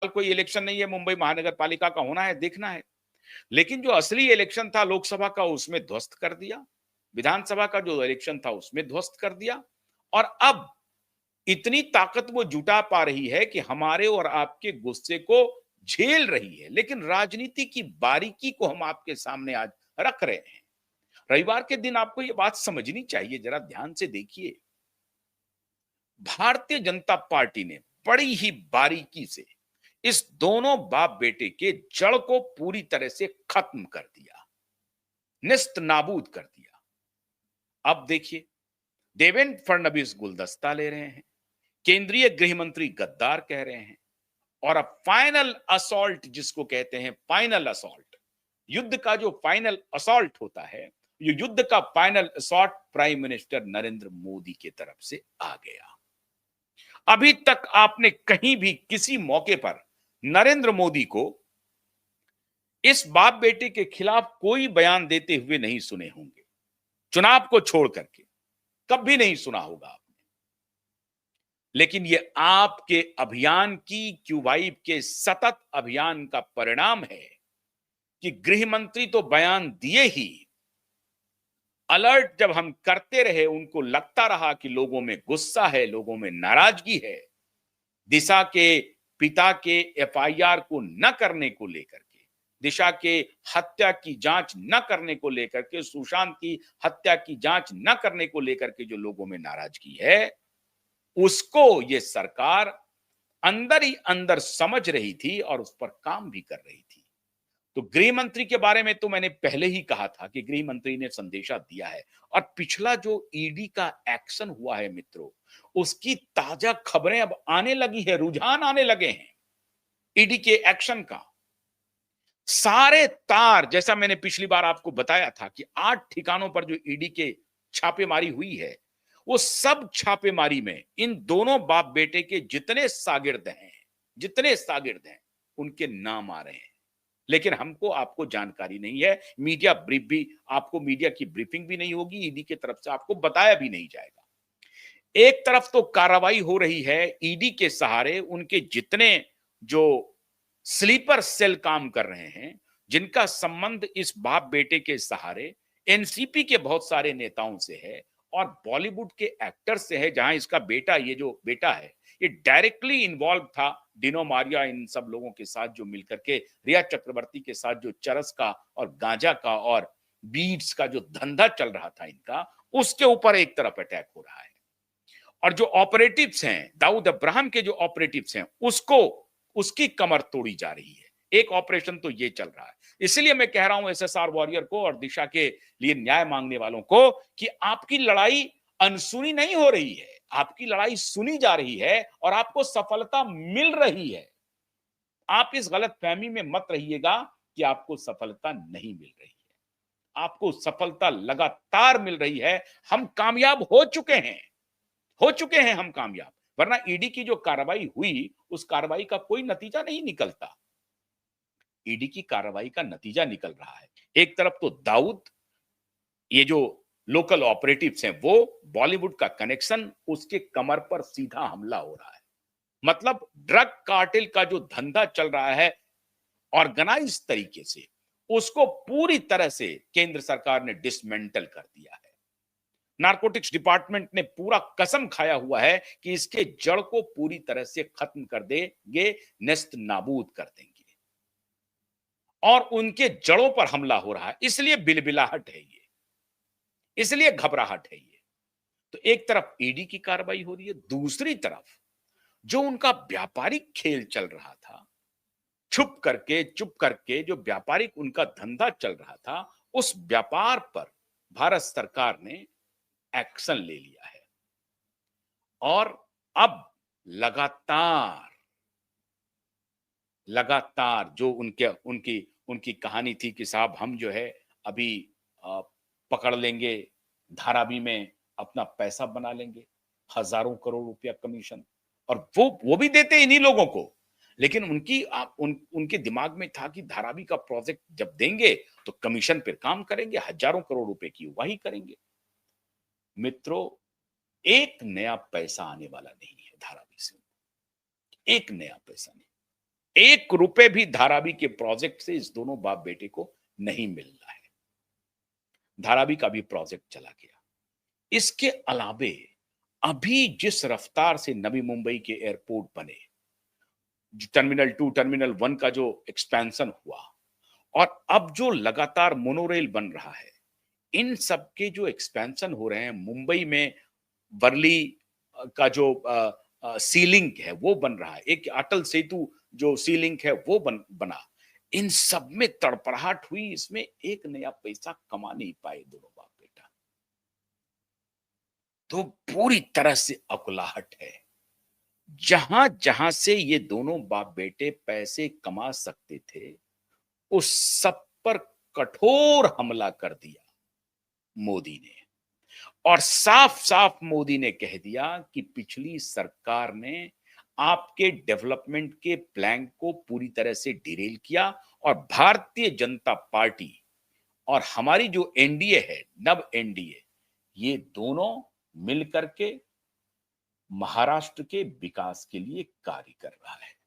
कोई इलेक्शन नहीं है, मुंबई महानगर पालिका का होना है, देखना है। लेकिन जो असली इलेक्शन था लोकसभा का, उसमें ध्वस्त कर दिया। विधानसभा का जो इलेक्शन था उसमें ध्वस्त कर दिया। और अब इतनी ताकत वो जुटा पा रही है कि हमारे और आपके गुस्से को झेल रही है। लेकिन राजनीति की बारीकी को हम आपके सामने आज रख रहे हैं। रविवार के दिन आपको ये बात समझनी चाहिए, जरा ध्यान से देखिए। भारतीय जनता पार्टी ने बड़ी ही बारीकी से इस दोनों बाप बेटे के जड़ को पूरी तरह से खत्म कर दिया, निस्त नाबूद कर दिया। अब देखिए, देवेंद्र फडणवीस गुलदस्ता ले रहे हैं, केंद्रीय गृह मंत्री गद्दार कह रहे हैं, और अब फाइनल असॉल्ट जिसको कहते हैं, फाइनल असॉल्ट, युद्ध का जो फाइनल असॉल्ट होता है, ये युद्ध का final assault prime minister Narendra Modi की तरफ से आ गया। अभी तक आपने कहीं भी किसी मौके पर नरेंद्र मोदी को इस बाप बेटे के खिलाफ कोई बयान देते हुए नहीं सुने होंगे, चुनाव को छोड़ करके कभी नहीं सुना होगा आपने। लेकिन ये आपके अभियान की, क्यूबाइब के सतत अभियान का परिणाम है कि गृह मंत्री तो बयान दिए ही, अलर्ट जब हम करते रहे, उनको लगता रहा कि लोगों में गुस्सा है, लोगों में नाराजगी है, दिशा के पिता के एफआईआर को न करने को लेकर के, दिशा के हत्या की जांच न करने को लेकर के, सुशांत की हत्या की जांच न करने को लेकर के जो लोगों में नाराजगी है, उसको ये सरकार अंदर ही अंदर समझ रही थी और उस पर काम भी कर रही थी। तो गृह मंत्री के बारे में तो मैंने पहले ही कहा था कि गृह मंत्री ने संदेशा दिया है। और पिछला जो ईडी का एक्शन हुआ है मित्रों, उसकी ताजा खबरें अब आने लगी है, रुझान आने लगे हैं ईडी के एक्शन का। सारे तार, जैसा मैंने पिछली बार आपको बताया था कि 8 ठिकानों पर जो ईडी के छापेमारी हुई है, वो सब छापेमारी में इन दोनों बाप बेटे के जितने शागिर्द हैं, उनके नाम आ रहे हैं। लेकिन हमको आपको जानकारी नहीं है, मीडिया ब्रीफ भी, आपको मीडिया की ब्रीफिंग भी नहीं होगी, ईडी की तरफ से आपको बताया भी नहीं जाएगा। एक तरफ तो कार्रवाई हो रही है ईडी के सहारे, उनके जितने जो स्लीपर सेल काम कर रहे हैं, जिनका संबंध इस बाप बेटे के सहारे एनसीपी के बहुत सारे नेताओं से है और बॉलीवुड के एक्टर से है, जहां इसका बेटा, ये जो बेटा है, ये डायरेक्टली इन्वॉल्व था डिनो मारिया, इन सब लोगों के साथ जो मिलकर के, रिया चक्रवर्ती के साथ जो चरस का और गांजा का और बीड्स का जो धंधा चल रहा था इनका, उसके ऊपर एक तरफ अटैक हो रहा है। और जो ऑपरेटिव्स हैं, दाऊद अब्राहम के जो ऑपरेटिव्स हैं, उसकी कमर तोड़ी जा रही है। एक ऑपरेशन तो ये चल रहा है। इसलिए मैं कह रहा हूं एसएसआर वॉरियर को और दिशा के लिए न्याय मांगने वालों को कि आपकी लड़ाई अनसुनी नहीं हो रही है, आपकी लड़ाई सुनी जा रही है और आपको सफलता मिल रही है। आप इस गलत फहमी में मत रहिएगा कि आपको सफलता नहीं मिल रही है। आपको सफलता लगातार मिल रही है। हम कामयाब हो चुके हैं हम कामयाब। वरना ईडी की जो कार्रवाई हुई, उस कार्रवाई का कोई नतीजा नहीं निकलता। ईडी की कार्रवाई का नतीजा निकल रहा है। एक तरफ तो दाऊद, ये जो लोकल ऑपरेटिव्स हैं, वो बॉलीवुड का कनेक्शन, उसके कमर पर सीधा हमला हो रहा है। मतलब ड्रग कार्टेल का जो धंधा चल रहा है ऑर्गेनाइज तरीके से, उसको पूरी तरह से केंद्र सरकार ने डिसमेंटल कर दिया है। नारकोटिक्स डिपार्टमेंट ने पूरा कसम खाया हुआ है कि इसके जड़ को पूरी तरह से खत्म कर देंगे, नेस्त नाबूद कर देंगे। और उनके जड़ों पर हमला हो रहा है, इसलिए बिलबिलाहट है ये, इसलिए घबराहट है ये। तो एक तरफ ईडी की कार्रवाई हो रही है, दूसरी तरफ जो उनका व्यापारिक खेल चल रहा था, चुप करके जो व्यापारिक उनका धंधा चल रहा था, उस व्यापार पर भारत सरकार ने एक्शन ले लिया है। और अब लगातार लगातार जो उनके उनकी उनकी कहानी थी कि साहब हम जो है अभी पकड़ लेंगे, धारावी में अपना पैसा बना लेंगे, हजारों करोड़ रुपया कमीशन, और वो भी देते इन्हीं लोगों को। लेकिन उनके दिमाग में था कि धारावी का प्रोजेक्ट जब देंगे तो कमीशन पर काम करेंगे, हजारों करोड़ रुपए की वही करेंगे। मित्रों, एक नया पैसा आने वाला नहीं है धारावी से, एक नया पैसा नहीं। ₹1 भी धारावी के प्रोजेक्ट से इस दोनों बाप बेटे को नहीं मिल रहा है। धारावी का भी प्रोजेक्ट चला गया। इसके अलावे अभी जिस रफ्तार से नवी मुंबई के एयरपोर्ट बने, टर्मिनल 2, टर्मिनल 1 का जो एक्सपेंशन हुआ और अब जो लगातार मोनोरेल बन रहा है, इन सब के जो एक्सपेंशन हो रहे हैं, मुंबई में वर्ली का जो सी लिंक है वो बन रहा है, एक अटल सेतु जो सी लिंक है वो बना। इन सब में तड़पड़ाहट हुई, इसमें एक नया पैसा कमा नहीं पाए दोनों बाप बेटा। तो पूरी तरह से अकुलाहट है। जहां-जहां से ये दोनों बाप बेटे पैसे कमा सकते थे, उस सब पर कठोर हमला कर दिया मोदी ने। और साफ-साफ मोदी ने कह दिया कि पिछली सरकार ने आपके डेवलपमेंट के प्लान को पूरी तरह से डिरेल किया और भारतीय जनता पार्टी और हमारी जो एनडीए है, नव एनडीए, ये दोनों मिलकर के महाराष्ट्र के विकास के लिए कार्य कर रहा है।